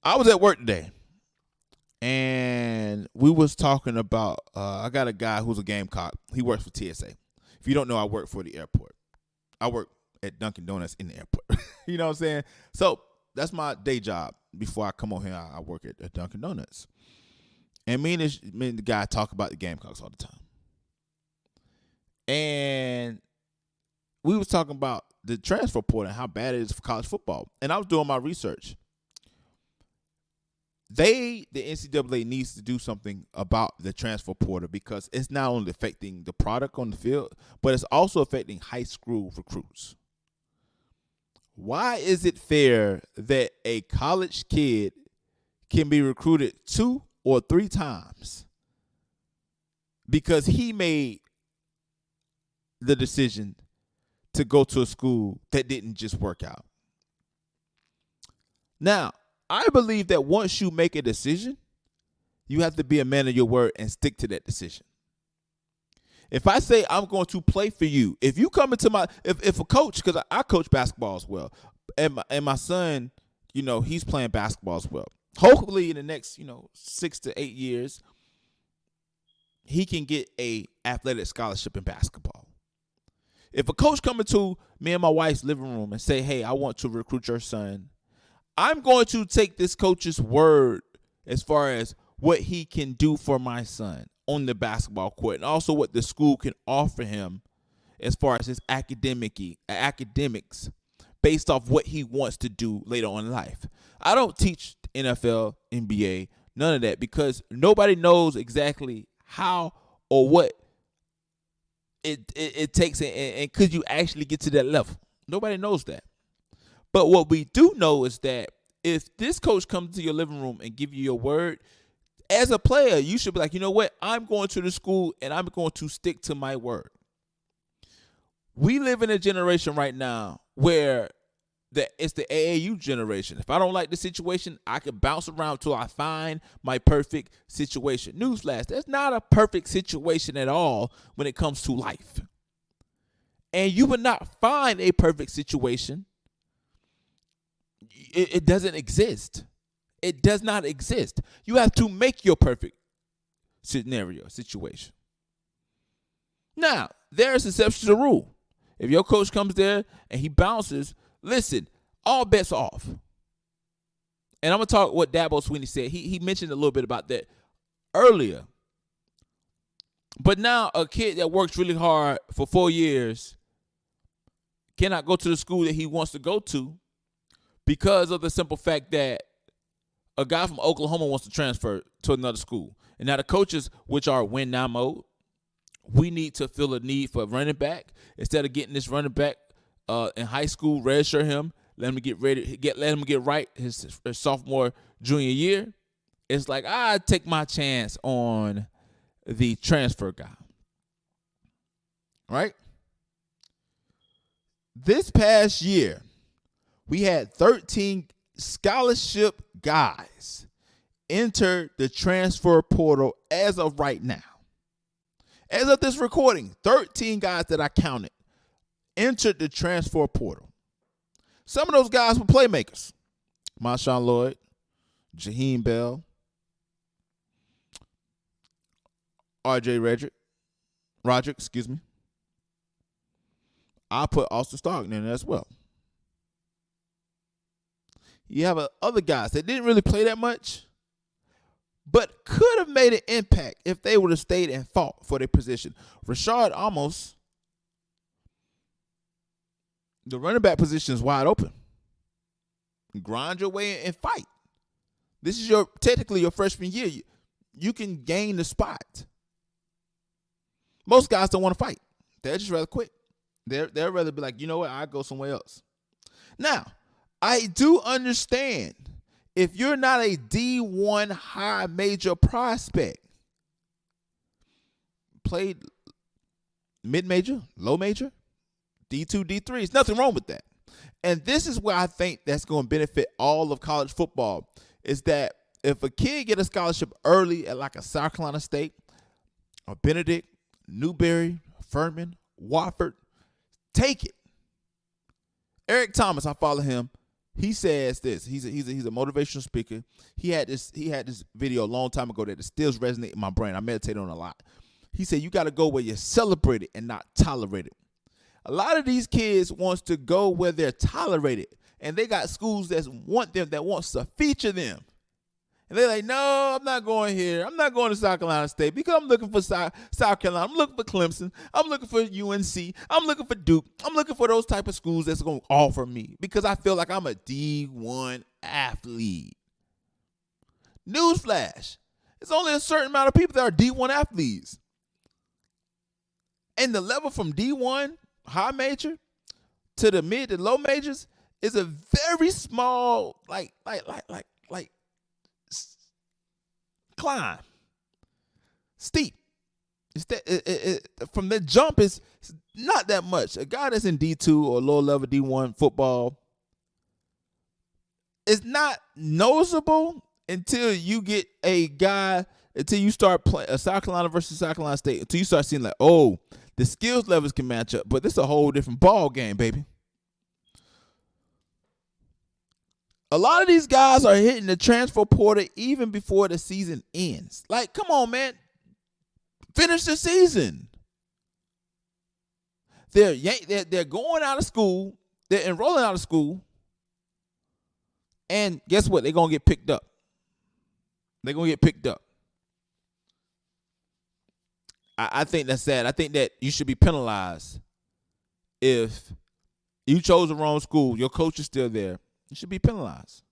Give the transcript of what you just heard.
I was at work today, and we was talking about. I got a guy who's a Gamecock. He works for TSA. If you don't know, I work for the airport. I work at Dunkin' Donuts in the airport. You know what I'm saying? So that's my day job. Before I come on here, I work at Dunkin' Donuts. And me and the guy talk about the Gamecocks all the time. And we was talking about the transfer portal and how bad it is for college football. And I was doing my research. The NCAA needs to do something about the transfer portal because it's not only affecting the product on the field, but it's also affecting high school recruits. Why is it fair that a college kid can be recruited 2 or 3 times because he made the decision to go to a school that didn't just work out? Now, I believe that once you make a decision, you have to be a man of your word and stick to that decision. If I say I'm going to play for you, if you come into if a coach, because I coach basketball as well, and my son, he's playing basketball as well. Hopefully in the next, 6 to 8 years, he can get a athletic scholarship in basketball. If a coach come into me and my wife's living room and say, hey, I want to recruit your son, I'm going to take this coach's word as far as what he can do for my son on the basketball court and also what the school can offer him as far as his academics based off what he wants to do later on in life. I don't teach NFL, NBA, none of that because nobody knows exactly how or what it takes and could you actually get to that level. Nobody knows that. But what we do know is that if this coach comes to your living room and give you your word, as a player, you should be like, you know what? I'm going to the school and I'm going to stick to my word. We live in a generation right now where it's the AAU generation. If I don't like the situation, I can bounce around till I find my perfect situation. Newsflash, there's not a perfect situation at all when it comes to life. And you will not find a perfect situation. It doesn't exist. It does not exist. You have to make your perfect situation. Now, there's exceptions to the rule. If your coach comes there and he bounces, listen, all bets are off. And I'm going to talk what Dabo Swinney said. He mentioned a little bit about that earlier. But now a kid that works really hard for 4 years cannot go to the school that he wants to go to because of the simple fact that a guy from Oklahoma wants to transfer to another school. And now the coaches, which are win now mode, we need to feel a need for a running back. Instead of getting this running back in high school, redshirt him, let him get ready, let him get right his sophomore, junior year. It's like I take my chance on the transfer guy. Right? This past year, we had 13 scholarship guys enter the transfer portal as of right now. As of this recording, 13 guys that I counted entered the transfer portal. Some of those guys were playmakers. MarShawn Lloyd, Jaheim Bell, RJ Roderick, I put Austin Stockton in there as well. You have other guys that didn't really play that much, but could have made an impact if they would have stayed and fought for their position. Rashod Amos, the running back position is wide open. Grind your way and fight. This is technically your freshman year. You can gain the spot. Most guys don't want to fight. They'd just rather quit. They'd rather be like, you know what, I'll go somewhere else. Now, I do understand if you're not a D1 high major prospect, played mid-major, low major, D2, D3, there's nothing wrong with that. And this is where I think that's going to benefit all of college football is that if a kid get a scholarship early at like a South Carolina State, or Benedict, Newberry, Furman, Wofford, take it. Eric Thomas, I follow him. He says this. He's a motivational speaker. He had this video a long time ago that still resonates in my brain. I meditate on it a lot. He said you got to go where you're celebrated and not tolerated. A lot of these kids wants to go where they're tolerated, and they got schools that wants to feature them. And they're like, no, I'm not going here. I'm not going to South Carolina State because I'm looking for South Carolina. I'm looking for Clemson. I'm looking for UNC. I'm looking for Duke. I'm looking for those type of schools that's going to offer me because I feel like I'm a D1 athlete. Newsflash. There's only a certain amount of people that are D1 athletes. And the level from D1, high major, to the mid to low majors is a very small, climb, steep. From the jump is not that much. A guy that's in D2 or lower level D1 football is not noticeable until you get until you start playing South Carolina versus South Carolina State, until you start seeing like, oh, the skills levels can match up, but this is a whole different ball game, baby. A lot of these guys are hitting the transfer portal even before the season ends. Like, come on, man. Finish the season. They're going out of school. They're enrolling out of school. And guess what? They're going to get picked up. They're going to get picked up. I think that's sad. I think that you should be penalized if you chose the wrong school. Your coach is still there. You should be penalized.